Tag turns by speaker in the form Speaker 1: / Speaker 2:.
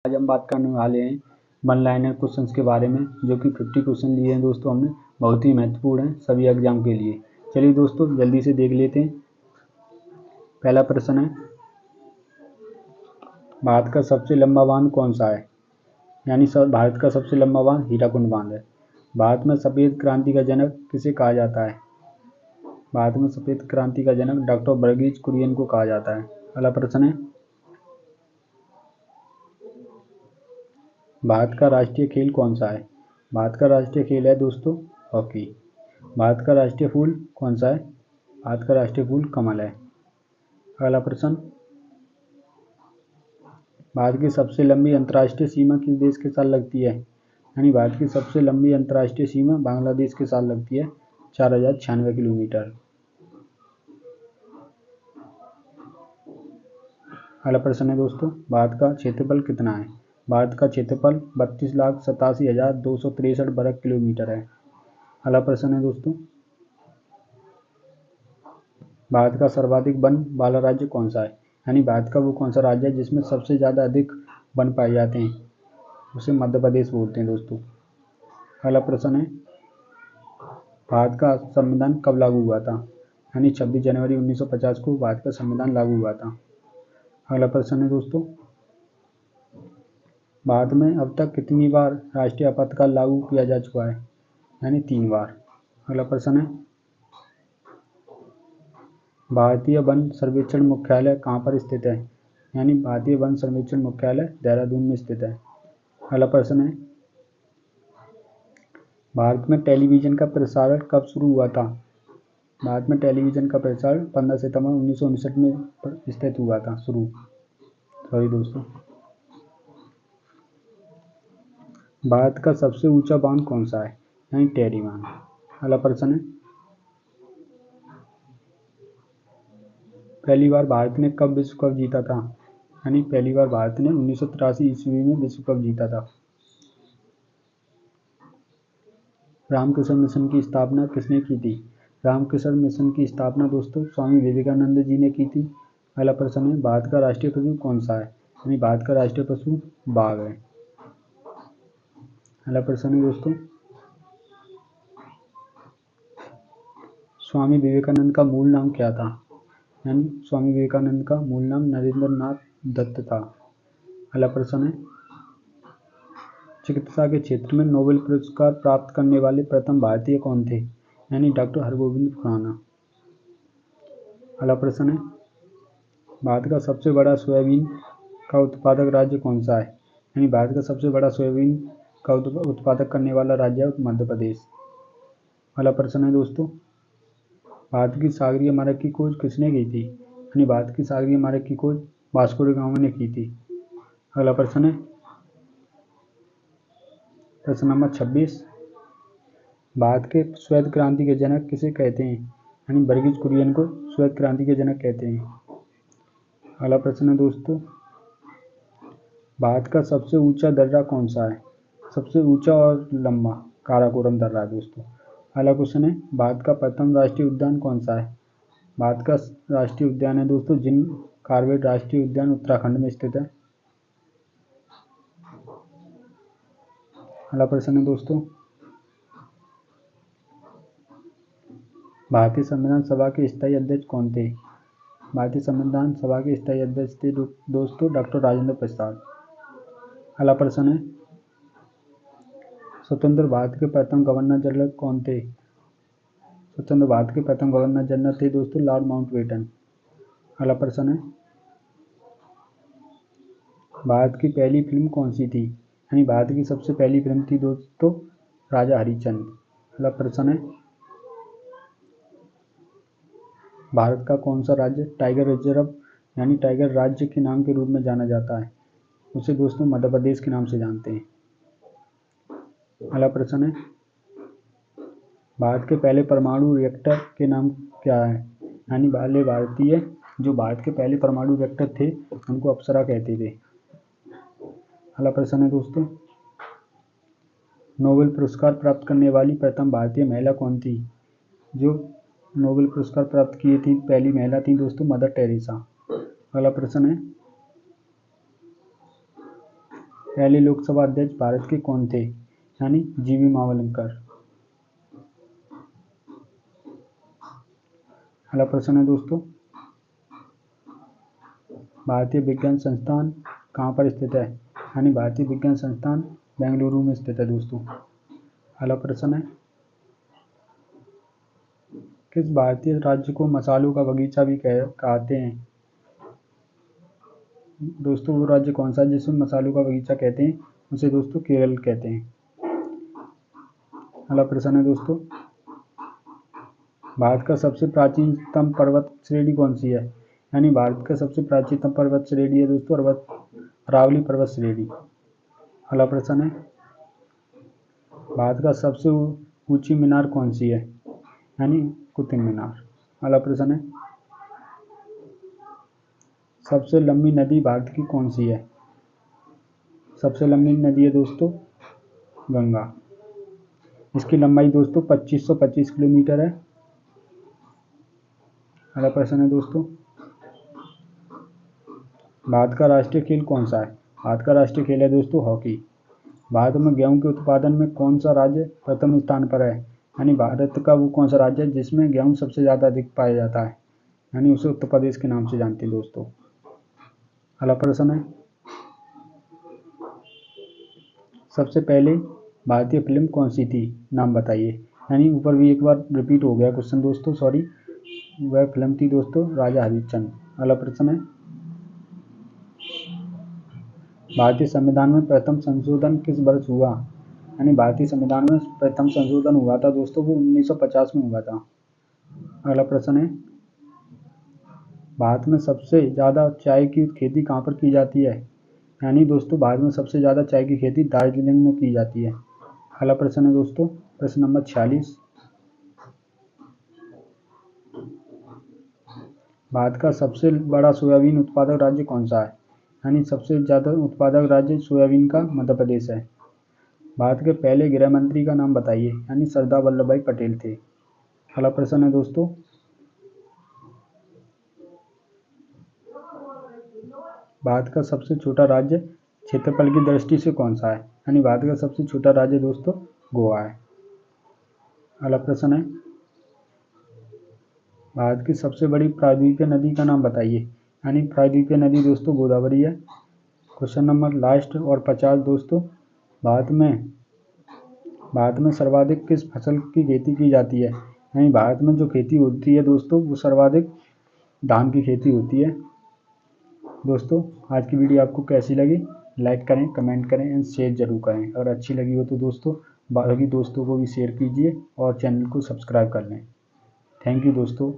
Speaker 1: आज हम बात करने वाले हैं वन लाइनर क्वेश्चंस के बारे में, जो कि 50 क्वेश्चन लिए हैं दोस्तों हमने। बहुत ही महत्वपूर्ण है सभी एग्जाम के लिए। चलिए दोस्तों जल्दी से देख लेते हैं। पहला प्रश्न है, भारत का सबसे लंबा बांध कौन सा है? यानी भारत का सबसे लंबा बांध हीराकुंड बांध है। भारत में सफेद क्रांति का जनक किसे कहा जाता है? भारत में सफेद क्रांति का जनक डॉक्टर वर्गीज कुरियन को कहा जाता है। अगला प्रश्न है, भारत का राष्ट्रीय खेल कौन सा है? भारत का राष्ट्रीय खेल है दोस्तों हॉकी। भारत का राष्ट्रीय फूल कौन सा है? भारत का राष्ट्रीय फूल कमल है। अगला प्रश्न, भारत की सबसे लंबी अंतर्राष्ट्रीय सीमा किस देश के साथ लगती है? यानी भारत की सबसे लंबी अंतर्राष्ट्रीय सीमा बांग्लादेश के साथ लगती है, 4096 किलोमीटर। अगला प्रश्न है दोस्तों, भारत का क्षेत्रफल कितना है? भारत का क्षेत्रफल 32,87,263 वर्ग किलोमीटर है। अगला प्रश्न है दोस्तों, भारत का सर्वाधिक वन वाला राज्य कौन सा है? यानी भारत का वो कौन सा राज्य है जिसमें सबसे ज़्यादा अधिक वन पाए जाते हैं? उसे मध्य प्रदेश बोलते हैं दोस्तों। अगला प्रश्न है, भारत का संविधान कब लागू हुआ था? यानी 26 जनवरी 1950 को भारत का संविधान लागू हुआ था। अगला प्रश्न है दोस्तों, भारत में अब तक कितनी बार राष्ट्रीय आपातकाल लागू किया जा चुका है? यानी 3 बार। अगला प्रश्न है, भारतीय वन सर्वेक्षण मुख्यालय कहाँ पर स्थित है? यानी भारतीय वन सर्वेक्षण मुख्यालय देहरादून में स्थित है। अगला प्रश्न है, भारत में टेलीविज़न का प्रसारण कब शुरू हुआ था? भारत में टेलीविज़न का प्रसारण 15 सितंबर 1959 में स्थित हुआ था दोस्तों। भारत का सबसे ऊंचा बांध कौन सा है? यानी टेहरी बांध। अगला प्रश्न है, पहली बार भारत ने कब विश्व कप जीता था? यानी पहली बार भारत ने 1983 ईस्वी में विश्व कप जीता था। रामकृष्ण मिशन की स्थापना किसने की थी? रामकृष्ण मिशन की स्थापना दोस्तों स्वामी विवेकानंद जी ने की थी। अगला प्रश्न है, भारत का राष्ट्रीय पशु कौन सा है? यानी भारत का राष्ट्रीय पशु बाघ है। अगला प्रश्न है दोस्तों, स्वामी विवेकानंद का मूल नाम क्या था? यानी स्वामी विवेकानंद का मूल नाम नरेंद्र नाथ दत्त था। अगला प्रश्न है, चिकित्सा के क्षेत्र में नोबेल पुरस्कार प्राप्त करने वाले प्रथम भारतीय कौन थे? यानी डॉक्टर हरगोविंद खुराना। अगला प्रश्न है, भारत का सबसे बड़ा सोयाबीन का उत्पादक राज्य कौन सा है? यानी भारत का सबसे बड़ा सोयाबीन का उत्पादक करने वाला राज्य है मध्य प्रदेश। अगला प्रश्न है दोस्तों, भारत की सागरीय मार्ग की खोज किसने की थी? यानी भारत की सागरीय मार्ग की खोज वास्को डी गामा ने की थी। अगला प्रश्न है, प्रश्न नंबर 26, भारत के श्वेत क्रांति के जनक किसे कहते हैं? यानी वर्गीज कुरियन को श्वेत क्रांति के जनक कहते हैं। अगला प्रश्न है दोस्तों, भारत का सबसे ऊंचा दर्रा कौन सा है? सबसे ऊंचा और लंबा काराकोरम दर्रा है दोस्तों। अगला क्वेश्चन है, भारत का प्रथम राष्ट्रीय उद्यान कौन सा है? भारत का राष्ट्रीय उद्यान है दोस्तों जिम कॉर्बेट राष्ट्रीय उद्यान उत्तराखंड में स्थित है। अगला प्रश्न है दोस्तों, भारतीय संविधान सभा के स्थायी अध्यक्ष कौन थे? भारतीय संविधान सभा के स्थायी अध्यक्ष थे दोस्तों डॉक्टर राजेंद्र प्रसाद। अगला प्रश्न है, स्वतंत्र भारत के प्रथम गवर्नर जनरल कौन थे? स्वतंत्र भारत के प्रथम गवर्नर जनरल थे दोस्तों लॉर्ड माउंटबेटन। अगला प्रश्न है, भारत की पहली फिल्म कौन सी थी? यानी भारत की सबसे पहली फिल्म थी दोस्तों राजा हरिश्चंद्र। अगला प्रश्न है, भारत का कौन सा राज्य टाइगर रिजर्व यानी टाइगर राज्य के नाम के रूप में जाना जाता है? उसे दोस्तों मध्य प्रदेश के नाम से जानते हैं। अगला प्रश्न है, भारत के पहले परमाणु रिएक्टर के नाम क्या है? यानी पहले भारतीय जो भारत के पहले परमाणु रिएक्टर थे उनको अप्सरा कहते थे। अगला प्रश्न है दोस्तों, नोबेल पुरस्कार प्राप्त करने वाली प्रथम भारतीय महिला कौन थी? जो नोबेल पुरस्कार प्राप्त किए थी पहली महिला थी दोस्तों मदर टेरेसा। अगला प्रश्न है, पहले लोकसभा अध्यक्ष भारत के कौन थे, यानी जीवी मावलंकर। अगला प्रश्न है दोस्तों, भारतीय विज्ञान संस्थान कहाँ पर स्थित है, यानी भारतीय विज्ञान संस्थान बेंगलुरु में स्थित है दोस्तों। अगला प्रश्न है, किस भारतीय राज्य को मसालों का बगीचा भी कहते हैं। दोस्तों वो राज्य कौन सा है जिसमें मसालों का बगीचा कहते हैं, उसे दोस्तों केरल कहते हैं। अगला प्रश्न है दोस्तों, भारत का सबसे प्राचीनतम पर्वत श्रेणी कौन सी है, यानी भारत का सबसे प्राचीनतम पर्वत श्रेणी है दोस्तों अरावली पर्वत श्रेणी। अगला प्रश्न है, भारत का सबसे ऊंची मीनार कौन सी है, यानी कुतुब मीनार। अगला प्रश्न है, सबसे लंबी नदी भारत की कौन सी है। सबसे लंबी नदी है दोस्तों गंगा। इसकी लंबाई दोस्तों 2525 किलोमीटर है। अगला प्रश्न है दोस्तों, भारत का राष्ट्रीय खेल कौन सा है। भारत का राष्ट्रीय खेल है दोस्तों हॉकी। भारत में गेहूं के उत्पादन में कौन सा राज्य प्रथम स्थान पर है, यानी भारत का वो कौन सा राज्य है जिसमें गेहूं सबसे ज़्यादा अधिक पाया जाता है, यानी उसे उत्तर प्रदेश के नाम से जानते हैं दोस्तों। अगला प्रश्न है, सबसे पहले भारतीय फिल्म कौन सी थी, नाम बताइए। यानी ऊपर भी एक बार रिपीट हो गया क्वेश्चन दोस्तों, सॉरी। वह फिल्म थी दोस्तों राजा हरिश्चंद्र। अगला प्रश्न है, भारतीय संविधान में प्रथम संशोधन किस वर्ष हुआ, यानी भारतीय संविधान में प्रथम संशोधन हुआ था दोस्तों वो 1950 में हुआ था। अगला प्रश्न है, भारत में सबसे ज़्यादा चाय की खेती कहाँ पर की जाती है, यानी दोस्तों भारत में सबसे ज़्यादा चाय की खेती दार्जिलिंग में की जाती है। अगला प्रश्न है दोस्तों, प्रश्न नंबर 46, भारत का सबसे बड़ा सोयाबीन उत्पादक राज्य कौन सा है, यानी सबसे ज़्यादा उत्पादक राज्य सोयाबीन का मध्य प्रदेश है। भारत के पहले गृह मंत्री का नाम बताइए, यानी सरदार वल्लभ भाई पटेल थे। अगला प्रश्न है दोस्तों, भारत का सबसे छोटा राज्य क्षेत्रफल की दृष्टि से कौन सा है, यानी भारत का सबसे छोटा राज्य दोस्तों गोवा है। अगला प्रश्न है, भारत की सबसे बड़ी प्रायद्वीपीय नदी का नाम बताइए, यानी प्रायद्वीपीय नदी दोस्तों गोदावरी है। क्वेश्चन नंबर लास्ट और 50 दोस्तों, भारत में सर्वाधिक किस फसल की खेती की जाती है, यानी भारत में जो खेती होती है दोस्तों वो सर्वाधिक धान की खेती होती है। दोस्तों आज की वीडियो आपको कैसी लगी, लाइक करें, कमेंट करें एंड शेयर जरूर करें। अगर अच्छी लगी हो तो दोस्तों बाकी दोस्तों को भी शेयर कीजिए और चैनल को सब्सक्राइब कर लें। थैंक यू दोस्तों।